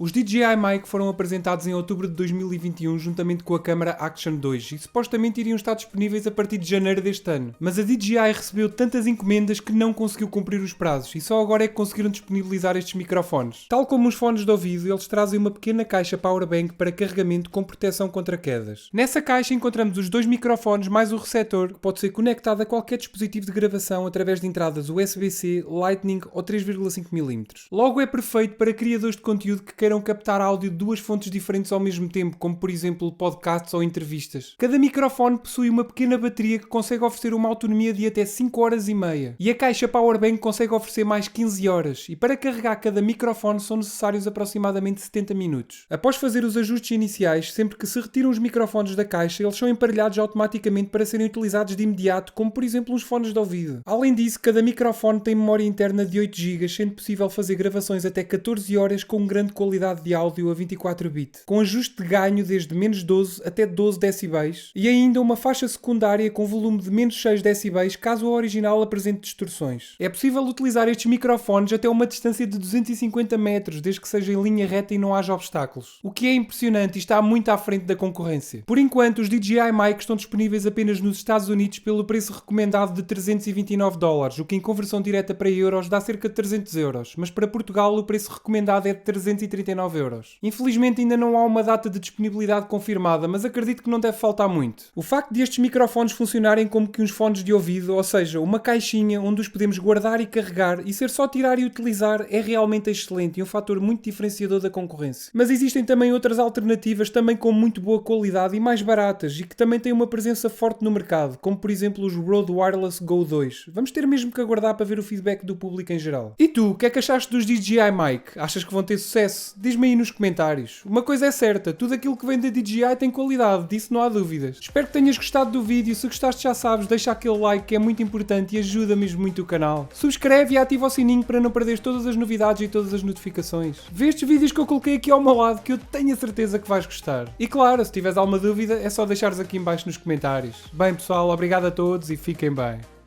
Os DJI Mic foram apresentados em outubro de 2021 juntamente com a câmara Action 2 e supostamente iriam estar disponíveis a partir de janeiro deste ano. Mas a DJI recebeu tantas encomendas que não conseguiu cumprir os prazos e só agora é que conseguiram disponibilizar estes microfones. Tal como os fones de ouvido, eles trazem uma pequena caixa powerbank para carregamento com proteção contra quedas. Nessa caixa encontramos os dois microfones mais o receptor, que pode ser conectado a qualquer dispositivo de gravação através de entradas USB-C, Lightning ou 3,5mm. Logo é perfeito para criadores de conteúdo que queiram captar áudio de duas fontes diferentes ao mesmo tempo, como por exemplo podcasts ou entrevistas. Cada microfone possui uma pequena bateria que consegue oferecer uma autonomia de até 5 horas e meia. E a caixa Powerbank consegue oferecer mais 15 horas. E para carregar cada microfone são necessários aproximadamente 70 minutos. Após fazer os ajustes iniciais, sempre que se retiram os microfones da caixa, eles são emparelhados automaticamente para serem utilizados de imediato, como por exemplo os fones de ouvido. Além disso, cada microfone tem memória interna de 8 GB, sendo possível fazer gravações até 14 horas com grande qualidade de áudio a 24-bit, com ajuste de ganho desde menos 12 até 12 decibéis e ainda uma faixa secundária com volume de menos 6 decibéis caso a original apresente distorções. É possível utilizar estes microfones até uma distância de 250 metros, desde que seja em linha reta e não haja obstáculos, o que é impressionante e está muito à frente da concorrência. Por enquanto, os DJI Mic estão disponíveis apenas nos Estados Unidos pelo preço recomendado de $329, o que em conversão direta para euros dá cerca de 300 euros, mas para Portugal o preço recomendado é de 339 euros. Infelizmente ainda não há uma data de disponibilidade confirmada, mas acredito que não deve faltar muito. O facto de estes microfones funcionarem como que uns fones de ouvido, ou seja, uma caixinha onde os podemos guardar e carregar e ser só tirar e utilizar, é realmente excelente e um fator muito diferenciador da concorrência. Mas existem também outras alternativas também com muito boa qualidade e mais baratas e que também têm uma presença forte no mercado, como por exemplo os Rode Wireless Go 2. Vamos ter mesmo que aguardar para ver o feedback do público em geral. E tu, o que é que achaste dos DJI Mic? Achas que vão ter sucesso? Diz-me aí nos comentários. Uma coisa é certa, tudo aquilo que vem da DJI tem qualidade, disso não há dúvidas. Espero que tenhas gostado do vídeo, se gostaste já sabes, deixa aquele like que é muito importante e ajuda mesmo muito o canal. Subscreve e ativa o sininho para não perderes todas as novidades e todas as notificações. Vê estes vídeos que eu coloquei aqui ao meu lado que eu tenho a certeza que vais gostar. E claro, se tiveres alguma dúvida é só deixares aqui em baixo nos comentários. Bem pessoal, obrigado a todos e fiquem bem.